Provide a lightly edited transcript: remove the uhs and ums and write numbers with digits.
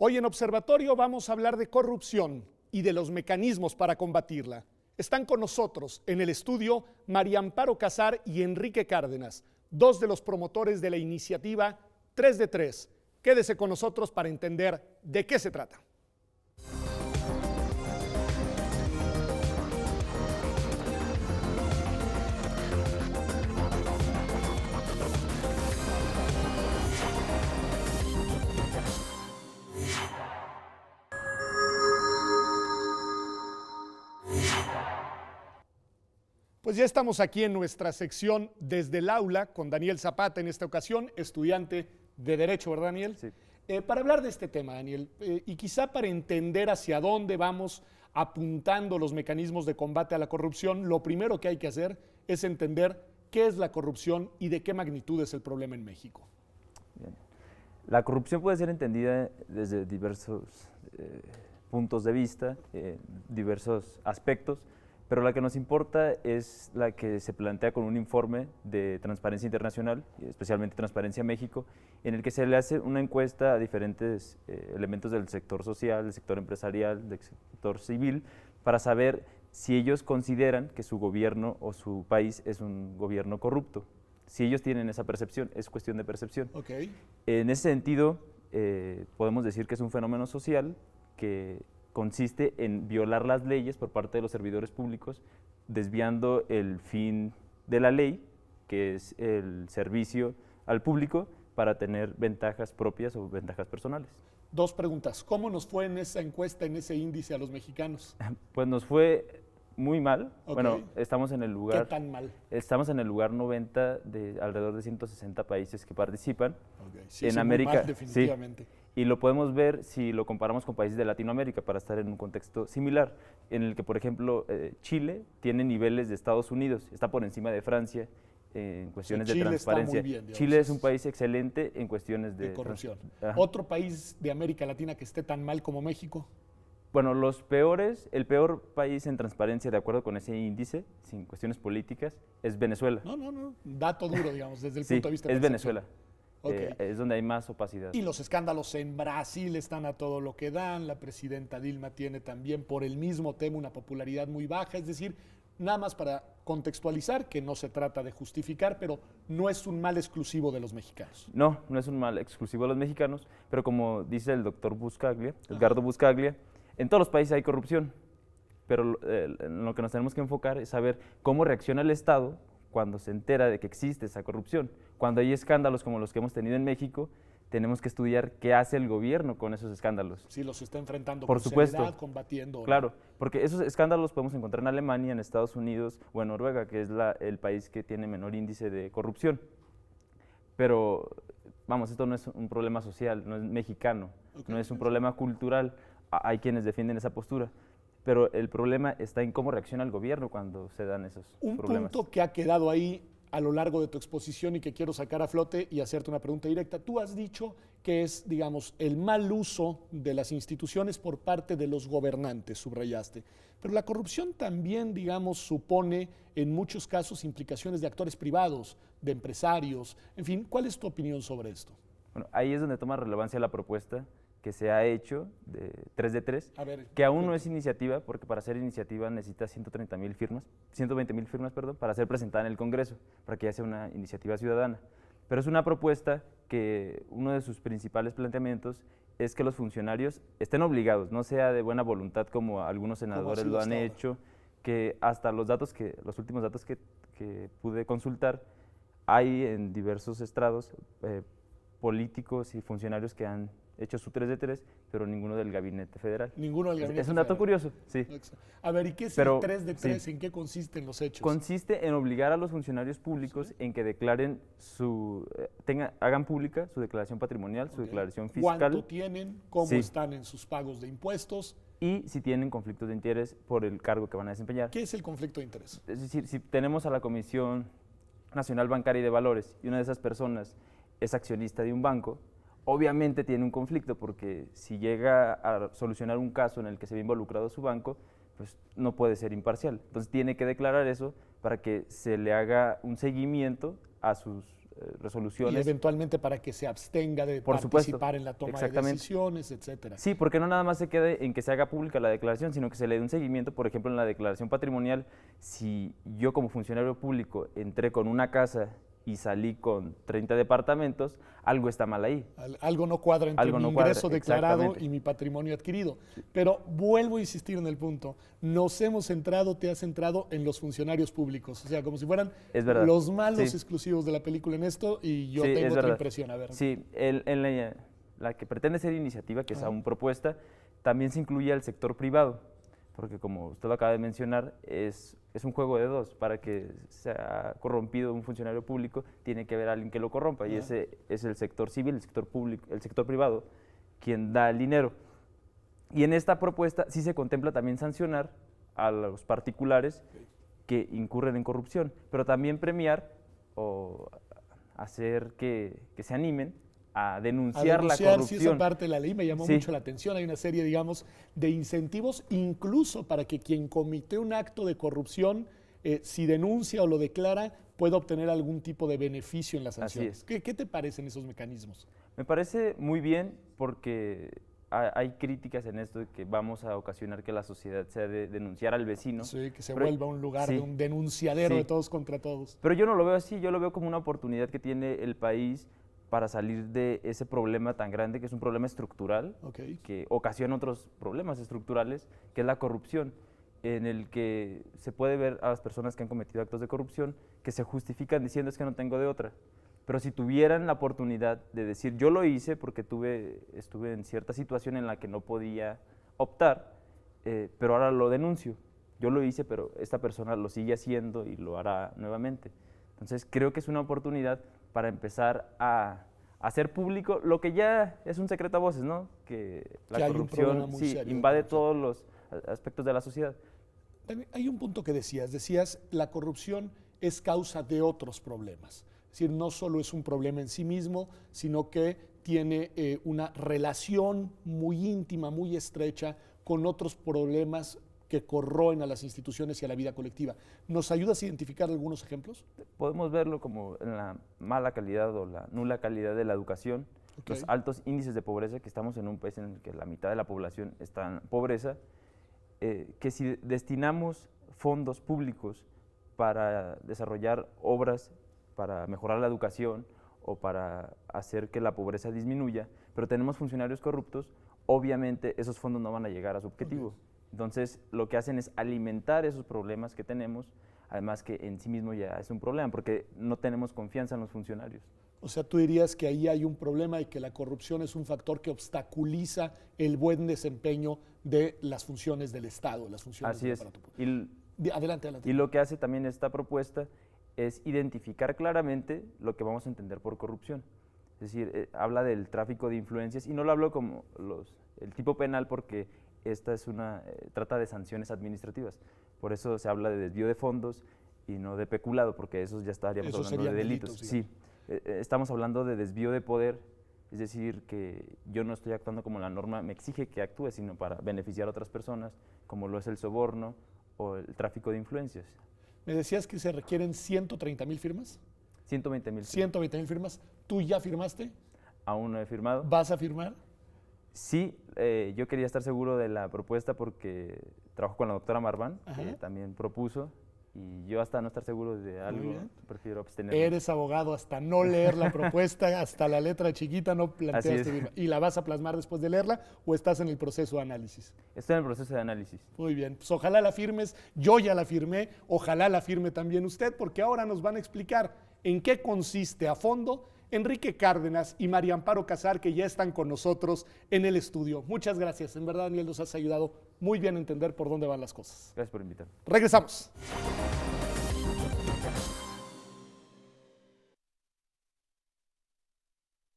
Hoy en Observatorio vamos a hablar de corrupción y de los mecanismos para combatirla. Están con nosotros en el estudio María Amparo Casar y Enrique Cárdenas, dos de los promotores de la iniciativa 3 de 3. Quédese con nosotros para entender de qué se trata. Pues ya estamos aquí en nuestra sección Desde el Aula con Daniel Zapata, en esta ocasión, estudiante de Derecho, ¿verdad, Daniel? Sí. Para hablar de este tema, Daniel, y quizá para entender hacia dónde vamos apuntando los mecanismos de combate a la corrupción, lo primero que hay que hacer es entender qué es la corrupción y de qué magnitud es el problema en México. Bien. La corrupción puede ser entendida desde diversos puntos de vista, diversos aspectos, pero la que nos importa es la que se plantea con un informe de Transparencia Internacional, especialmente Transparencia México, en el que se le hace una encuesta a diferentes elementos del sector social, del sector empresarial, del sector civil, para saber si ellos consideran que su gobierno o su país es un gobierno corrupto. Si ellos tienen esa percepción, es cuestión de percepción. Okay. En ese sentido, podemos decir que es un fenómeno social que consiste en violar las leyes por parte de los servidores públicos, desviando el fin de la ley, que es el servicio al público, para tener ventajas propias o ventajas personales. Dos preguntas. ¿Cómo nos fue en esa encuesta, en ese índice a los mexicanos? Pues nos fue muy mal. Okay. Bueno, estamos en el lugar… ¿Qué tan mal? Estamos en el lugar 90 de alrededor de 160 países que participan. Okay. Sí, en sí, América, muy mal, definitivamente. Sí, y lo podemos ver si lo comparamos con países de Latinoamérica para estar en un contexto similar, en el que, por ejemplo, Chile tiene niveles de Estados Unidos, está por encima de Francia en cuestiones de transparencia. Está muy bien, digamos, Chile es un país excelente en cuestiones de corrupción. ¿Otro país de América Latina que esté tan mal como México? Bueno, el peor país en transparencia, de acuerdo con ese índice, sin cuestiones políticas, es Venezuela. No, dato duro, digamos, desde el Sí, punto de vista de es Venezuela. Okay. Es donde hay más opacidad. Y los escándalos en Brasil están a todo lo que dan. La presidenta Dilma tiene también por el mismo tema una popularidad muy baja. Es decir, nada más para contextualizar, que no se trata de justificar, pero no es un mal exclusivo de los mexicanos. No es un mal exclusivo de los mexicanos, pero como dice el doctor Buscaglia, Edgardo Buscaglia, en todos los países hay corrupción, pero en lo que nos tenemos que enfocar es saber cómo reacciona el Estado cuando se entera de que existe esa corrupción. Cuando hay escándalos como los que hemos tenido en México, tenemos que estudiar qué hace el gobierno con esos escándalos. Sí, los está enfrentando por con supuesto, seriedad, combatiendo. Claro, porque esos escándalos los podemos encontrar en Alemania, en Estados Unidos o en Noruega, que es el país que tiene menor índice de corrupción. Pero, vamos, esto no es un problema social, no es mexicano, no es un problema cultural. Hay quienes defienden esa postura, pero el problema está en cómo reacciona el gobierno cuando se dan esos problemas. Un punto que ha quedado ahí a lo largo de tu exposición y que quiero sacar a flote y hacerte una pregunta directa. Tú has dicho que es, digamos, el mal uso de las instituciones por parte de los gobernantes, subrayaste. Pero la corrupción también, digamos, supone en muchos casos implicaciones de actores privados, de empresarios. En fin, ¿cuál es tu opinión sobre esto? Bueno, ahí es donde toma relevancia la propuesta que se ha hecho de 3 de 3, ver, que aún no es iniciativa, porque para ser iniciativa necesita 120,000 firmas, para ser presentada en el Congreso, para que ya sea una iniciativa ciudadana. Pero es una propuesta que uno de sus principales planteamientos es que los funcionarios estén obligados, no sea de buena voluntad como algunos senadores lo han hecho, que hasta los últimos datos que pude consultar, hay en diversos estrados políticos y funcionarios que han hecho su 3 de 3, pero ninguno del gabinete federal. Ninguno del gabinete federal. Es un dato curioso, sí. A ver, ¿y qué es el 3 de 3? Sí. ¿En qué consisten los hechos? Consiste en obligar a los funcionarios públicos en que declaren hagan pública su declaración patrimonial, su declaración fiscal. ¿Cuánto tienen? ¿Cómo están en sus pagos de impuestos? Y si tienen conflictos de interés por el cargo que van a desempeñar. ¿Qué es el conflicto de interés? Es decir, si tenemos a la Comisión Nacional Bancaria y de Valores y una de esas personas es accionista de un banco, obviamente tiene un conflicto porque si llega a solucionar un caso en el que se ve involucrado su banco, pues no puede ser imparcial. Entonces tiene que declarar eso para que se le haga un seguimiento a Y resoluciones. eventualmente para que se abstenga de Por supuesto, participar en la toma de exactamente. decisiones, etcétera. Sí, porque no nada más se quede en que se haga pública la declaración, sino que se le dé un seguimiento, por ejemplo, en la declaración patrimonial. Si yo como funcionario público entré con una casa y salí con 30 departamentos, algo está mal ahí. Algo no cuadra entre Algo mi no cuadra, ingreso declarado exactamente. y mi patrimonio adquirido. Pero vuelvo a insistir en el punto. Te has centrado en los funcionarios públicos. O sea, como si fueran Es verdad. los malos Sí. exclusivos de la película en esto, y yo Sí, tengo es otra verdad. impresión. A ver. Sí, en la que pretende ser iniciativa, que es aún propuesta, también se incluye al sector privado, porque como usted lo acaba de mencionar, es un juego de dos. Para que sea corrompido un funcionario público, tiene que haber alguien que lo corrompa, y ese es el sector civil, el sector público, el sector privado, quien da el dinero. Y en esta propuesta sí se contempla también sancionar a los particulares que incurren en corrupción, pero también premiar o hacer que se animen a denunciar la Sí, esa corrupción. parte de la ley me llamó Sí. mucho la atención. Hay una serie, digamos, de incentivos, incluso para que quien comete un acto de corrupción, si denuncia o lo declara, pueda obtener algún tipo de beneficio en las Así sanciones. es. ¿Qué te parecen esos mecanismos? Me parece muy bien, porque hay críticas en esto de que vamos a ocasionar que la sociedad sea de denunciar al vecino. Sí, que se Pero- vuelva un lugar sí. de un denunciadero Sí. de todos contra todos. Pero yo no lo veo así, yo lo veo como una oportunidad que tiene el país para salir de ese problema tan grande, que es un problema estructural, Ok. que ocasiona otros problemas estructurales, que es la corrupción, en el que se puede ver a las personas que han cometido actos de corrupción que se justifican diciendo es que no tengo de otra. Pero si tuvieran la oportunidad de decir yo lo hice porque estuve en cierta situación en la que no podía optar, pero ahora lo denuncio. Yo lo hice, pero esta persona lo sigue haciendo y lo hará nuevamente. Entonces creo que es una oportunidad para empezar a hacer público lo que ya es un secreto a voces, ¿no? Que la Que hay un problema corrupción muy sí, serio de invade corrupción. todos los aspectos de la sociedad. También hay un punto que decías, la corrupción es causa de otros problemas. Es decir, no solo es un problema en sí mismo, sino que tiene una relación muy íntima, muy estrecha con otros problemas que corroen a las instituciones y a la vida colectiva. ¿Nos ayudas a identificar algunos ejemplos? Podemos verlo como en la mala calidad o la nula calidad de la educación, Ok. los altos índices de pobreza, que estamos en un país en el que la mitad de la población está en pobreza, que si destinamos fondos públicos para desarrollar obras, para mejorar la educación o para hacer que la pobreza disminuya, pero tenemos funcionarios corruptos, obviamente esos fondos no van a llegar a su objetivo. Ok. Entonces, lo que hacen es alimentar esos problemas que tenemos, además que en sí mismo ya es un problema, porque no tenemos confianza en los funcionarios. O sea, tú dirías que ahí hay un problema y que la corrupción es un factor que obstaculiza el buen desempeño de las funciones del Estado, las funciones Así del es. aparato público. Y Adelante. lo que hace también esta propuesta es identificar claramente lo que vamos a entender por corrupción. Es decir, habla del tráfico de influencias, y no lo hablo como el tipo penal, porque esta es trata de sanciones administrativas. Por eso se habla de desvío de fondos y no de peculado, porque esos ya estaríamos Esos hablando de serían delitos. delitos, Sí, estamos hablando de desvío de poder, es decir, que yo no estoy actuando como la norma me exige que actúe, sino para beneficiar a otras personas, como lo es el soborno o el tráfico de influencias. Me decías que se requieren 130,000 firmas. 120,000. 120,000 firmas. ¿Tú ya firmaste? Aún no he firmado. ¿Vas a firmar? Sí, yo quería estar seguro de la propuesta porque trabajo con la doctora Marván, Ajá. que también propuso, y yo hasta no estar seguro de algo, bien. prefiero abstenerme. Eres abogado, hasta no leer la propuesta, hasta la letra chiquita no Así planteas es. tu firma. ¿Y la vas a plasmar después de leerla o estás en el proceso de análisis? Estoy en el proceso de análisis. Muy bien, pues ojalá la firmes, yo ya la firmé, ojalá la firme también usted, porque ahora nos van a explicar en qué consiste a fondo Enrique Cárdenas y María Amparo Casar, que ya están con nosotros en el estudio. Muchas gracias, en verdad, Daniel, nos has ayudado muy bien a entender por dónde van las cosas. Gracias por invitarme. Regresamos.